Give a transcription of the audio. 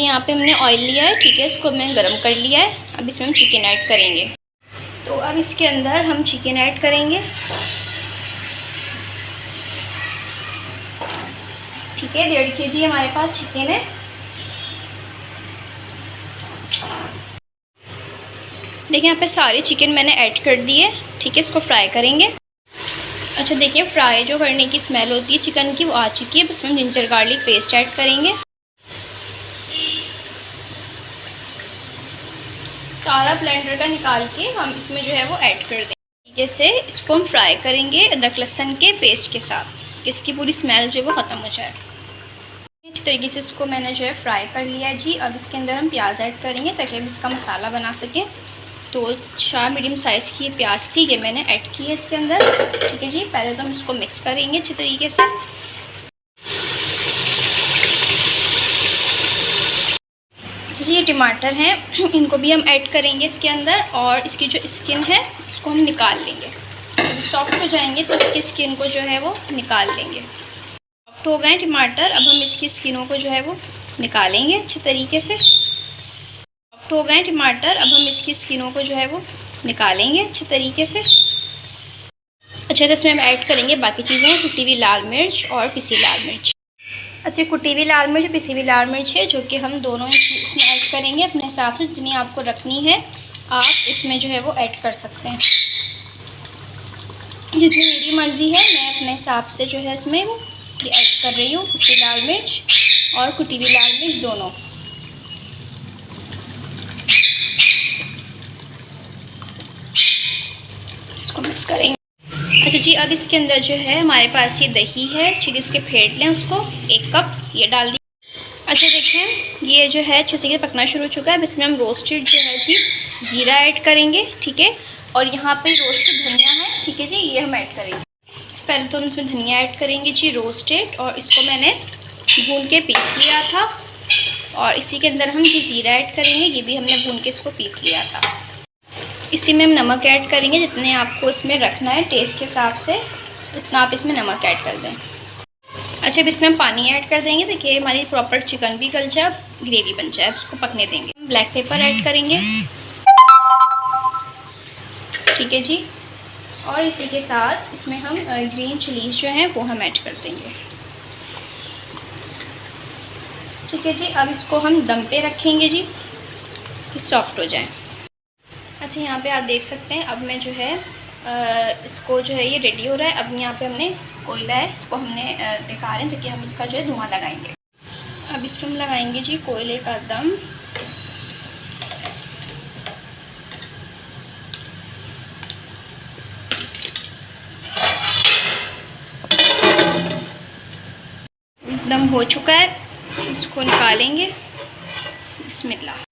जी यहाँ पे हमने ऑयल लिया है, ठीक है, इसको मैंने गरम कर लिया है। अब इसमें हम चिकन ऐड करेंगे। तो अब इसके अंदर हम चिकन ऐड करेंगे, ठीक है। 1.5 kg हमारे पास चिकन है। देखिए यहाँ पे सारे चिकन मैंने ऐड कर दिए, ठीक है। इसको फ्राई करेंगे। अच्छा देखिए, फ्राई जो करने की स्मेल होती है चिकन की वो आ चुकी है। बस हम जिंजर गार्लिक पेस्ट ऐड करेंगे। सारा ब्लेंडर का निकाल के हम इसमें जो है वो ऐड कर देंगे। तरीके से इसको हम फ्राई करेंगे अदरक लहसुन के पेस्ट के साथ, कि इसकी पूरी स्मेल जो है वो ख़त्म हो जाए। इस तरीके से इसको मैंने जो है फ्राई कर लिया है जी। अब इसके अंदर हम प्याज ऐड करेंगे ताकि हम इसका मसाला बना सकें। तो 4 मीडियम साइज़ की प्याज थी, ये मैंने ऐड की है इसके अंदर, ठीक है जी। पहले तो हम इसको मिक्स करेंगे अच्छी तरीके से। अच्छा जी, ये टमाटर हैं, इनको भी हम ऐड करेंगे इसके अंदर। और इसकी जो स्किन है इसको हम निकाल लेंगे। जब सॉफ्ट हो जाएंगे तो इसकी स्किन को जो है वो निकाल लेंगे। सॉफ्ट हो गए टमाटर, अब हम इसकी स्किनों को जो है वो निकालेंगे अच्छे तरीके से। सॉफ्ट हो गए टमाटर, अब हम इसकी स्किनों को जो है वो निकालेंगे अच्छे तरीके से। अच्छा, तो इसमें हम ऐड करेंगे बाकी चीज़ें, कुटी हुई लाल मिर्च और पिसी लाल मिर्च। अच्छा, कुटी हुई लाल मिर्च, पिसी हुई लाल मिर्च है, जो कि हम दोनों इसमें ऐड करेंगे अपने हिसाब से। जितनी आपको रखनी है आप इसमें जो है वो ऐड कर सकते हैं। जितनी मेरी मर्ज़ी है मैं अपने हिसाब से जो है इसमें वो ये ऐड कर रही हूँ। पिसी लाल मिर्च और कुटी हुई लाल मिर्च दोनों। इसको मिक्स करेंगे। अच्छा जी, अब इसके अंदर जो है हमारे पास ये दही है, ठीक है, इसके फेंट लें उसको। 1 कप ये डाल दिए। अच्छा देखें, ये जो है अच्छे से पकना शुरू हो चुका है। अब इसमें हम रोस्टेड जो है जी ज़ीरा ऐड करेंगे, ठीक है। और यहाँ पे रोस्टेड धनिया है, ठीक है जी, ये हम ऐड करेंगे। पहले तो हम इसमें धनिया ऐड करेंगे जी रोस्टेड, और इसको मैंने भून के पीस लिया था। और इसी के अंदर हम जी ज़ीरा ऐड करेंगे, ये भी हमने भून के इसको पीस लिया था। इसी में हम नमक ऐड करेंगे, जितने आपको इसमें रखना है टेस्ट के हिसाब से उतना आप इसमें नमक ऐड कर दें। अच्छा, अब इसमें हम पानी ऐड कर देंगे। देखिए हमारी प्रॉपर चिकन भी गल जाए, ग्रेवी बन जाए, उसको पकने देंगे। हम ब्लैक पेपर ऐड करेंगे, ठीक है जी। और इसी के साथ इसमें हम ग्रीन चिलीज़ जो हैं वो हम ऐड कर देंगे, ठीक है जी। अब इसको हम दम पे रखेंगे जी, कि सॉफ्ट हो जाए। अच्छा, यहाँ पे आप देख सकते हैं अब मैं जो है इसको जो है ये रेडी हो रहा है। अब यहाँ पे हमने कोयला है, इसको हमने दिखा रहे हैं ताकि हम इसका जो है धुआं लगाएंगे। अब इसको हम लगाएंगे जी कोयले का दम। दम हो चुका है, इसको निकालेंगे। बिस्मिल्लाह।